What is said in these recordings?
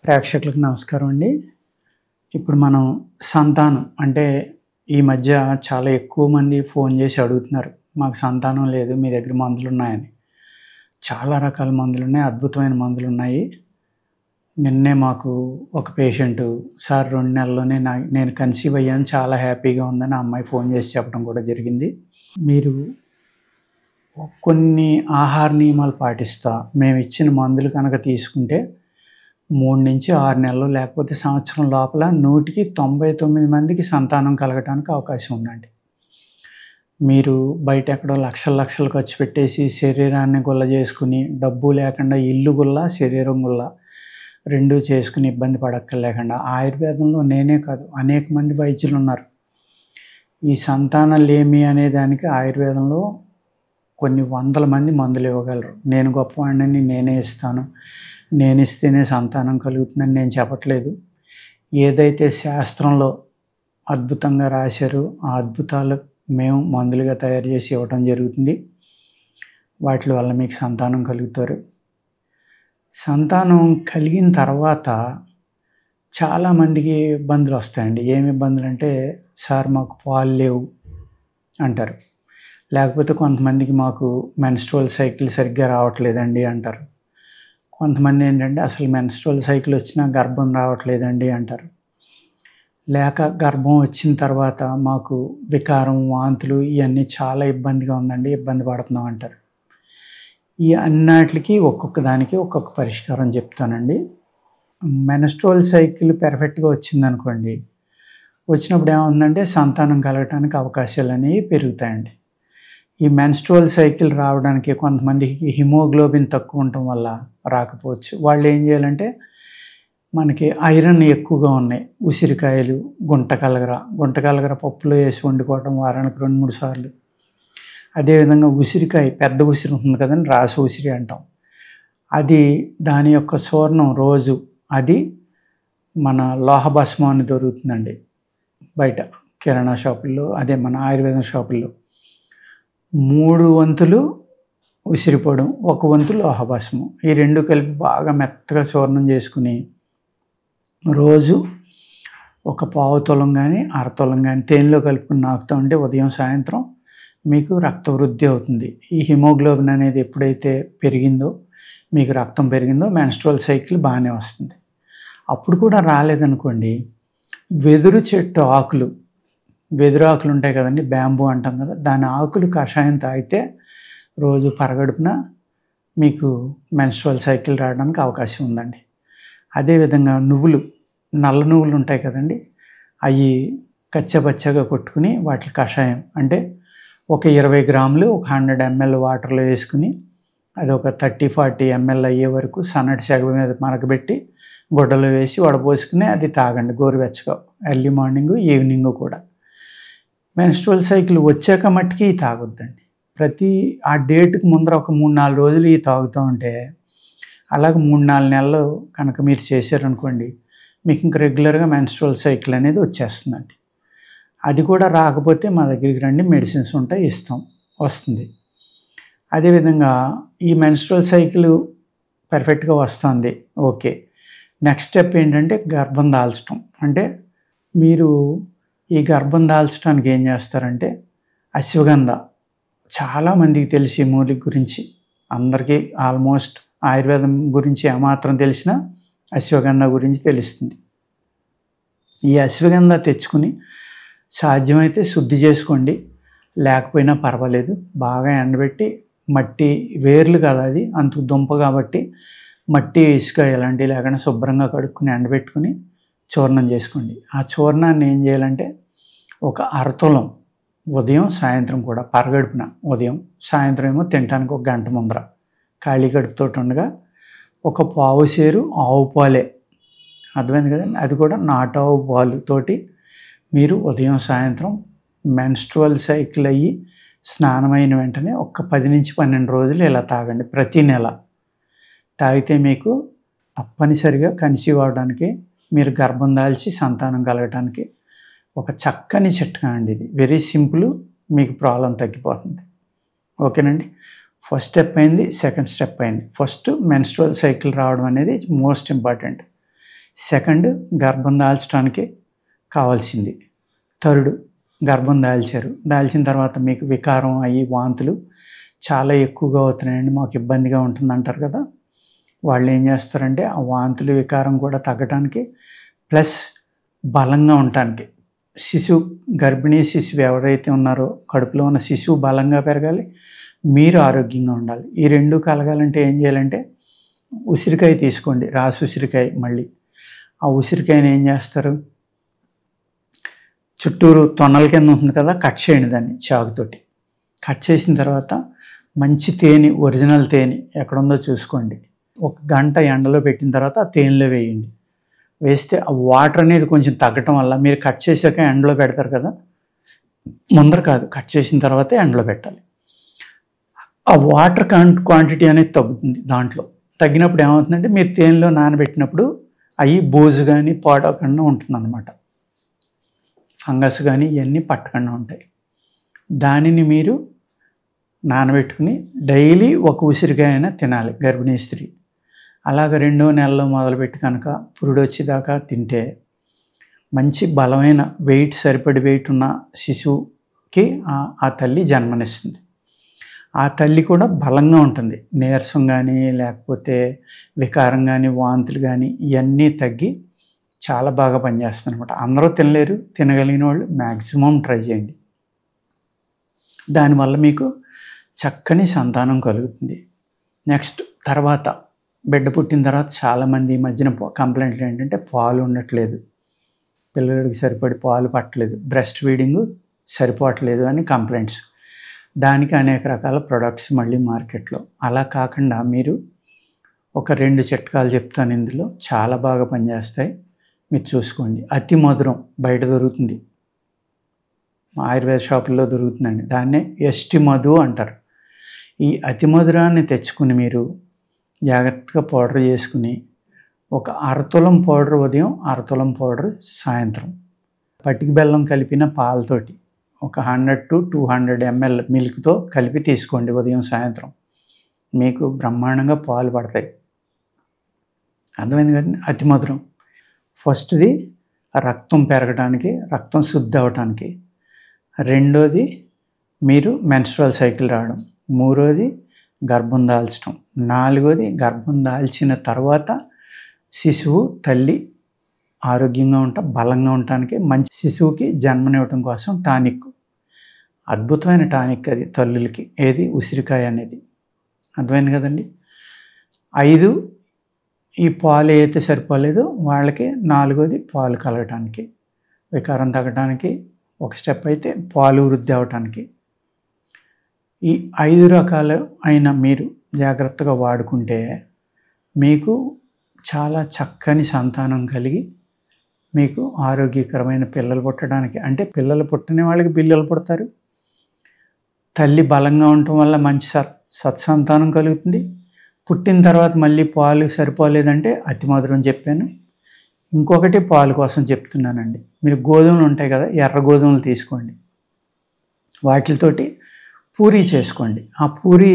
ప్రేక్షకులకు నమస్కారం అండి. ఇప్పుడు మనం సంతానం అంటే ఈ మధ్య చాలా ఎక్కువ మంది ఫోన్ చేసి అడుగుతున్నారు. మాకు సంతానం లేదు. మీ దగ్గర మందులున్నాయని. చాలా రకాల మందులున్నాయి. అద్భుతమైన మందులున్నాయి. నిన్నే మాకు ఒక పేషెంటు సార్ 2 నెలల్లోనే నేను కన్సీవ్ అయ్యాను. చాలా హ్యాపీగా ఉందని ఆ అమ్మాయి ఫోన్ చేసి చెప్పడం కూడా జరిగింది. మీరు కొన్ని ఆహార నియమాలు పాటిస్తా మేమిచ్చిన మందులు కనుక తీసుకుంటే 3-6 నెలలు లేకపోతే సంవత్సరం లోపల 100కి 99 మందికి సంతానం కలగటానికి అవకాశం ఉందండి. మీరు బయట ఎక్కడో లక్షలు ఖర్చు పెట్టేసి శరీరాన్ని గుల్ల చేసుకుని, డబ్బు లేకుండా ఇల్లు గుల్ల, శరీరం గుల్ల 2 చేసుకుని ఇబ్బంది పడక్కర్లేకుండా ఆయుర్వేదంలో నేనే కాదు అనేక మంది వైద్యులున్నారు. ఈ సంతానలేమి అనే దానికి ఆయుర్వేదంలో కొన్ని వందల మంది మందులు ఇవ్వగలరు. నేను గొప్పవాడినని నేనే ఇస్తాను, నేను ఇస్తేనే సంతానం కలుగుతుందని నేను చెప్పట్లేదు. ఏదైతే శాస్త్రంలో అద్భుతంగా రాశారో ఆ అద్భుతాలు మేము మందులుగా తయారు చేసి ఇవ్వటం జరుగుతుంది. వాటి వల్ల మీకు సంతానం కలుగుతారు. సంతానం కలిగిన తర్వాత చాలామందికి ఇబ్బందులు వస్తాయండి. ఏమి ఇబ్బందులు అంటే, సార్ మాకు పాలు లేవు అంటారు. లేకపోతే కొంతమందికి మాకు మెన్స్ట్రువల్ సైకిల్ సరిగ్గా రావట్లేదండి అంటారు. కొంతమంది ఏంటంటే అసలు మెన్స్ట్రువల్ సైకిల్ వచ్చినా గర్భం రావట్లేదండి అంటారు. లేక గర్భం వచ్చిన తర్వాత మాకు వికారం, వాంతులు ఇవన్నీ చాలా ఇబ్బందిగా ఉందండి, ఇబ్బంది పడుతున్నాం అంటారు. ఈ అన్నిటికి ఒక్కొక్క దానికి ఒక్కొక్క పరిష్కారం చెప్తానండి. మెన్స్ట్రువల్ సైకిల్ పెర్ఫెక్ట్గా వచ్చిందనుకోండి, వచ్చినప్పుడు ఏమవుతుందంటే సంతానం కలగటానికి అవకాశాలు అనేవి పెరుగుతాయండి. ఈ మెన్స్ట్రువల్ సైకిల్ రావడానికి కొంతమందికి హిమోగ్లోబిన్ తక్కువ ఉండటం వల్ల రాకపోవచ్చు. వాళ్ళు ఏం చేయాలంటే, మనకి ఐరన్ ఎక్కువగా ఉన్నాయి ఉసిరికాయలు, గుంటకలగర పప్పులో వేసి వండుకోవటం వారానికి 2-3 సార్లు. అదేవిధంగా ఉసిరికాయ, పెద్ద ఉసిరి ఉంటుంది కదండి, రాసి ఉసిరి అంటాం. అది దాని యొక్క చూర్ణం రోజు, అది మన లోహభస్మం అని దొరుకుతుందండి బయట కిరాణా షాపుల్లో, అదే మన ఆయుర్వేదం షాపుల్లో. 3 వంతులు ఉసిరిపొడం, 1 వంతు లోహభస్మం, ఈ 2 కలిపి బాగా మెత్తగా చూర్ణం చేసుకుని రోజు ఒక పావు తులం కానీ అరతులం కానీ తేనెలో కలుపుకుని నాకుతూ ఉంటే ఉదయం సాయంత్రం మీకు రక్త వృద్ధి అవుతుంది. ఈ హిమోగ్లోబిన్ అనేది ఎప్పుడైతే పెరిగిందో, మీకు రక్తం పెరిగిందో మెన్స్ట్రువల్ సైకిల్ బాగానే వస్తుంది. అప్పుడు కూడా రాలేదనుకోండి, వెదురు చెట్టు ఆకులు, వెదురు ఆకులు ఉంటాయి కదండి, బ్యాంబూ అంటాం కదా, దాని ఆకులు కషాయం తాగితే రోజు పరగడుపున మీకు మెన్స్ట్రువల్ సైకిల్ రావడానికి అవకాశం ఉందండి. అదేవిధంగా నువ్వులు, నల్ల నువ్వులు ఉంటాయి కదండి, అవి కచ్చపచ్చగా కొట్టుకుని వాటి కషాయం అంటే ఒక 20 గ్రాములు ఒక 100 ml వాటర్లో వేసుకుని అది ఒక 30-40 ml అయ్యే వరకు సన్నటి సెగ మీద మరగబెట్టి గుడ్డలో వేసి వడపోసుకుని అది తాగండి గోరువెచ్చగా, ఎర్లీ మార్నింగ్ ఈవినింగ్ కూడా. మెన్స్ట్రువల్ సైకిల్ వచ్చాక మట్టుకి ఇవి తాగొద్దండి. ఆ డేట్కి ముందర ఒక 3-4 రోజులు ఇవి తాగుతూ ఉంటే, అలాగే 3-4 నెలలు కనుక మీరు చేశారనుకోండి, మీకు ఇంక రెగ్యులర్గా మెన్స్ట్రువల్ సైకిల్ అనేది వచ్చేస్తుందండి. అది కూడా రాకపోతే మా దగ్గరికి రండి, మెడిసిన్స్ ఉంటాయి, ఇస్తాం, వస్తుంది. అదేవిధంగా ఈ మెన్స్ట్రువల్ సైకిల్ పర్ఫెక్ట్గా వస్తుంది, ఓకే. నెక్స్ట్ స్టెప్ ఏంటంటే గర్భం దాల్చడం. అంటే మీరు ఈ గర్భం దాల్చడానికి ఏం చేస్తారంటే, అశ్వగంధ, చాలామందికి తెలిసి మూలిక గురించి, అందరికీ ఆల్మోస్ట్ ఆయుర్వేదం గురించి ఏమాత్రం తెలిసినా అశ్వగంధ గురించి తెలుస్తుంది. ఈ అశ్వగంధ తెచ్చుకుని సాధ్యమైతే శుద్ధి చేసుకోండి, లేకపోయినా పర్వాలేదు. బాగా ఎండబెట్టి, మట్టి వేర్లు కదా అది, అంత దుంప కాబట్టి మట్టి, ఇసుక ఎలాంటివి లేకుండా శుభ్రంగా కడుక్కుని ఎండబెట్టుకుని చూర్ణం చేసుకోండి. ఆ చూర్ణాన్ని ఏం చేయాలంటే ఒక అరతులం ఉదయం సాయంత్రం కూడా పరగడుపున, ఉదయం సాయంత్రం ఏమో తినడానికి 1 గంట ముందర ఖాళీ కడుపుతో ఉండగా ఒక పావు సేరు ఆవు పాలే, అర్థమైంది కదండి, అది కూడా నాటావు పాలుతోటి మీరు ఉదయం సాయంత్రం మెన్స్ట్రువల్ సైకిల్ అయ్యి స్నానమైన వెంటనే ఒక 10-12 రోజులు ఇలా తాగండి ప్రతి నెల. తాగితే మీకు తప్పనిసరిగా కన్సీవ్ అవడానికి, మీరు గర్భం దాల్చి సంతానం కలగటానికి ఒక చక్కని చిట్కా అండి ఇది. వెరీ సింపుల్, మీకు ప్రాబ్లం తగ్గిపోతుంది. ఓకేనండి. ఫస్ట్ స్టెప్ అయింది, సెకండ్ స్టెప్ అయింది. ఫస్ట్ మెన్స్ట్రువల్ సైకిల్ రావడం అనేది మోస్ట్ ఇంపార్టెంట్. సెకండ్ గర్భం దాల్చడానికి కావాల్సింది. థర్డ్ గర్భం దాల్చారు. దాల్చిన తర్వాత మీకు వికారం అయ్యి వాంతులు చాలా ఎక్కువగా అవుతున్నాయండి, మాకు ఇబ్బందిగా ఉంటుందంటారు కదా. వాళ్ళు ఏం చేస్తారంటే ఆ వాంతులు వికారం కూడా తగ్గటానికి ప్లస్ బలంగా ఉండటానికి గర్భిణీ శిశువు ఎవరైతే ఉన్నారో కడుపులో ఉన్న శిశువు బలంగా పెరగాలి, మీరు ఆరోగ్యంగా ఉండాలి. ఈ రెండు కలగాలంటే ఏం చేయాలంటే ఉసిరికాయ తీసుకోండి, రాసి ఉసిరికాయ. మళ్ళీ ఆ ఉసిరికాయని ఏం చేస్తారు, చుట్టూరు తొన్నల కింద ఉంటుంది కదా, కట్ చేయండి దాన్ని చాకుతోటి. కట్ చేసిన తర్వాత మంచి తేనె, ఒరిజినల్ తేనె ఎక్కడుందో చూసుకోండి. 1 గంట ఎండలో పెట్టిన తర్వాత ఆ తేనెలో వేయండి. వేస్తే ఆ వాటర్ అనేది కొంచెం తగ్గటం వల్ల, మీరు కట్ చేసాక ఎండలో పెడతారు కదా, ముందర కాదు, కట్ చేసిన తర్వాతే ఎండలో పెట్టాలి. ఆ వాటర్ క్వాంటిటీ అనేది తగ్గుతుంది. దాంట్లో తగ్గినప్పుడు ఏమవుతుందంటే మీరు తేనెలో నానబెట్టినప్పుడు అవి బోజు కానీ పాడకుండా ఉంటుందన్నమాట. ఫంగస్ కానీ ఇవన్నీ పట్టకుండా ఉంటాయి. దానిని మీరు నానబెట్టుకుని డైలీ 1 ఉసిరికాయ అయినా తినాలి గర్భిణీ స్త్రీ. అలాగ 2వ నెలలో మొదలుపెట్టి కనుక పురుడు వచ్చేదాకా తింటే మంచి బలమైన సరిపడి వెయిట్ ఉన్న శిశువుకి ఆ తల్లి జన్మనిస్తుంది. ఆ తల్లి కూడా బలంగా ఉంటుంది. నీరసం కానీ లేకపోతే వికారం కానీ వాంతులు కానీ ఇవన్నీ తగ్గి చాలా బాగా పనిచేస్తుంది అనమాట. అందరూ తినలేరు, తినగలిగిన వాళ్ళు మ్యాక్సిమం ట్రై చేయండి. దానివల్ల మీకు చక్కని సంతానం కలుగుతుంది. నెక్స్ట్ తర్వాత బిడ్డ పుట్టిన తర్వాత చాలామంది ఈ మధ్యన కంప్లైంట్లు ఏంటంటే పాలు ఉండట్లేదు, పిల్లలకి సరిపడి పాలు పట్టలేదు, బ్రెస్ట్ ఫీడింగ్ సరిపోవట్లేదు అని కంప్లైంట్స్. దానికి అనేక రకాల ప్రొడక్ట్స్ మళ్ళీ మార్కెట్లో. అలా కాకుండా మీరు ఒక 2 చిట్కాలు చెప్తాను, ఇందులో చాలా బాగా పనిచేస్తాయి, మీరు చూసుకోండి. అతి మధురం బయట దొరుకుతుంది, ఆయుర్వేద షాపుల్లో దొరుకుతుందండి, దాన్నే ఎస్టి మధు అంటారు. ఈ అతి మధురాన్ని తెచ్చుకుని మీరు జాగ్రత్తగా పౌడర్ చేసుకుని ఒక అరతులం పౌడర్ ఉదయం, అరతులం పౌడర్ సాయంత్రం, పటిక బెల్లం కలిపిన పాలతోటి ఒక 100 to 200 ml మిల్క్తో కలిపి తీసుకోండి ఉదయం సాయంత్రం. మీకు బ్రహ్మాండంగా పాలు పడతాయి. అర్థమైంది కదండి. అతి మధురం ఫస్ట్ది రక్తం పెరగడానికి, రక్తం శుద్ధి అవ్వటానికి. రెండోది మీరు మెన్స్ట్రువల్ సైకిల్ రావడం. మూడోది గర్భం దాల్చడం. నాలుగోది గర్భం దాల్చిన తర్వాత శిశువు తల్లి ఆరోగ్యంగా బలంగా ఉండటానికి, మంచి శిశువుకి జన్మనివ్వటం కోసం టానిక్. అద్భుతమైన టానిక్ అది తల్లులకి. ఏది? ఉసిరికాయ అనేది. అర్థమైంది కదండి. 5 ఈ పాలు ఏదైతే సరిపోలేదో వాళ్ళకి, 4వది పాలు కలగటానికి, వికారం తగ్గడానికి ఒక స్టెప్ అయితే పాలు వృద్ధి అవటానికి. ఈ 5 రకాలు అయినా మీరు జాగ్రత్తగా వాడుకుంటే మీకు చాలా చక్కని సంతానం కలిగి మీకు ఆరోగ్యకరమైన పిల్లలు పుట్టడానికి, అంటే పిల్లలు పుట్టని వాళ్ళకి పిల్లలు పుడతారు, తల్లి బలంగా ఉండటం వల్ల మంచి సత్సంతానం కలుగుతుంది. పుట్టిన తర్వాత మళ్ళీ పాలు సరిపోలేదంటే అతి మధురం చెప్పాను. ఇంకొకటి పాలు కోసం చెప్తున్నానండి. మీరు గోధుమలు ఉంటాయి కదా, ఎర్ర గోధుమలు తీసుకోండి, వాటితోటి పూరీ చేసుకోండి. ఆ పూరీ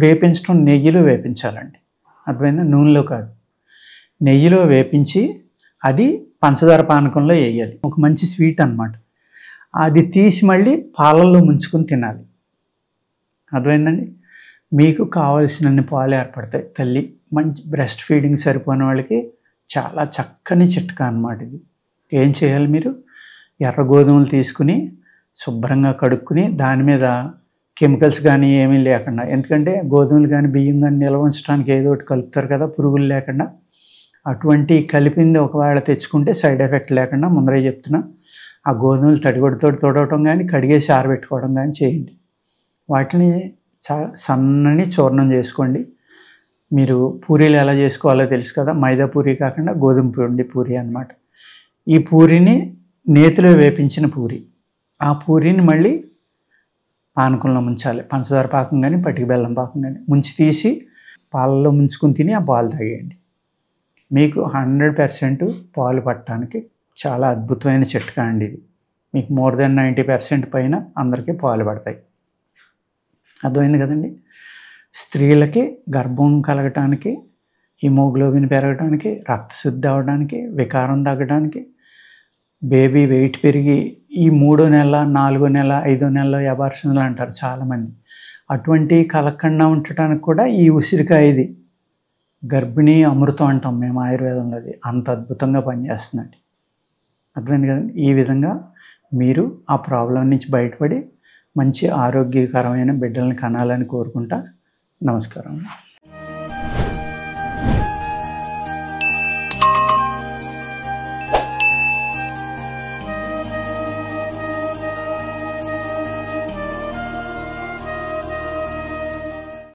వేపించడం నెయ్యిలో వేపించాలండి. అర్థమైందా? నూనెలో కాదు, నెయ్యిలో వేపించి అది పంచదార పానకంలో వేయాలి. ఒక మంచి స్వీట్ అన్నమాట. అది తీసి మళ్ళీ పాలల్లో ముంచుకొని తినాలి. అర్థమైందండి. మీకు కావాల్సినన్ని పాలు ఏర్పడతాయి. తల్లి మంచి బ్రెస్ట్ ఫీడింగ్ సరిపోయిన వాళ్ళకి చాలా చక్కని చిట్కా అన్నమాట ఇది. ఏం చేయాలి? మీరు ఎర్ర గోధుమలు తీసుకుని శుభ్రంగా కడుక్కుని దాని మీద కెమికల్స్ కానీ ఏమీ లేకుండా, ఎందుకంటే గోధుమలు కానీ బియ్యం కానీ నిల్వ ఉంచడానికి ఏదో ఒకటి కలుపుతారు కదా పురుగులు లేకుండా. అటువంటి కలిపింది ఒకవేళ తెచ్చుకుంటే సైడ్ ఎఫెక్ట్ లేకుండా ముందరే చెప్తున్నా, ఆ గోధుమలు తడిగొడితో తొడవటం కానీ కడిగేసి ఆరబెట్టుకోవడం కానీ చేయండి. వాటిని సన్నని చూర్ణం చేసుకోండి. మీరు పూరీలు ఎలా చేసుకోవాలో తెలుసు కదా, మైదా పూరీ కాకుండా గోధుమ పిండి పూరీ అన్నమాట. ఈ పూరీని నేతిలో వేపించిన పూరీ, ఆ పూరీని మళ్ళీ పానకంలో ముంచాలి. పంచదార పాకం కానీ పటిక బెల్లం పాకం కానీ ముంచి తీసి పాలలో ముంచుకుని తిని ఆ పాలు తాగేయండి. మీకు 100% పాలు పట్టడానికి చాలా అద్భుతమైన చిట్కా అండి ఇది. మీకు మోర్ దెన్ 90% పైన అందరికీ పాలు పడతాయి. అర్థమైంది కదండి. స్త్రీలకి గర్భం కలగటానికి హిమోగ్లోబిన్ పెరగడానికి, రక్తశుద్ధి అవ్వడానికి, వికారం తగ్గడానికి, బేబీ వెయిట్ పెరిగి ఈ 3వ నెల, 4వ నెల, 5వ నెలలో అబార్షన్లు అంటారు చాలామంది. అటువంటివి కలగకుండా ఉండటానికి కూడా ఈ ఉసిరికాయ ఇది గర్భిణీ అమృతం అంటాం మేము ఆయుర్వేదంలో. అది అంత అద్భుతంగా పనిచేస్తుందండి. అర్థమైంది కదండి. ఈ విధంగా మీరు ఆ ప్రాబ్లం నుంచి బయటపడి మంచి ఆరోగ్యకరమైన బిడ్డలను కనాలని కోరుకుంటా. నమస్కారం.